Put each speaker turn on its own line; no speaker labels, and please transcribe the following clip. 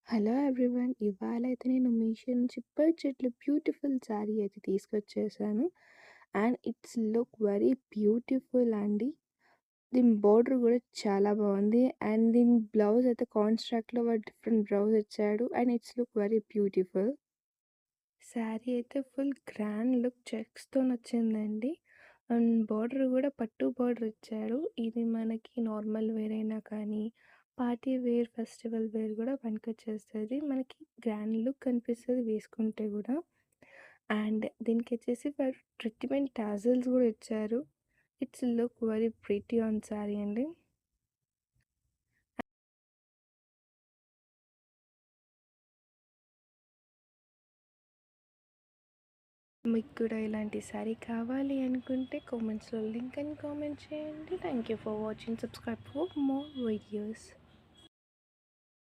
Hello everyone. ఇవాళైతే నేను మీషో నుంచి పర్చెట్లు beautiful sari అయితే తీసుకొచ్చేసాను. And it's look very beautiful అండి. దీని బోర్డర్ కూడా చాలా బాగుంది. అండ్ దీని బ్లౌజ్ అయితే కాన్స్ట్రాక్ట్లో డిఫరెంట్ బ్లౌజ్ ఇచ్చాడు. And it's look very beautiful. Sari అయితే ఫుల్ గ్రాండ్ లుక్ చెక్స్తో వచ్చిందండి. అండ్ బార్డర్ కూడా పట్టు బార్డర్ ఇచ్చాడు. ఇది మనకి నార్మల్ వేర్ అయినా కానీ పార్టీ వేర్, ఫెస్టివల్ వేర్ కూడా పనికొచ్చేస్తుంది. మనకి గ్రాండ్ లుక్ కనిపిస్తుంది వేసుకుంటే కూడా. అండ్ దీనికి వచ్చేసి ట్రీట్మెంట్ టాజల్స్ కూడా ఇచ్చారు. It's look very pretty on sari అండి. మీకు కూడా ఇలాంటి శారీ కావాలి అనుకుంటే కామెంట్స్లో లింక్ అని కామెంట్ చేయండి. Thank you for watching. Subscribe for more videos.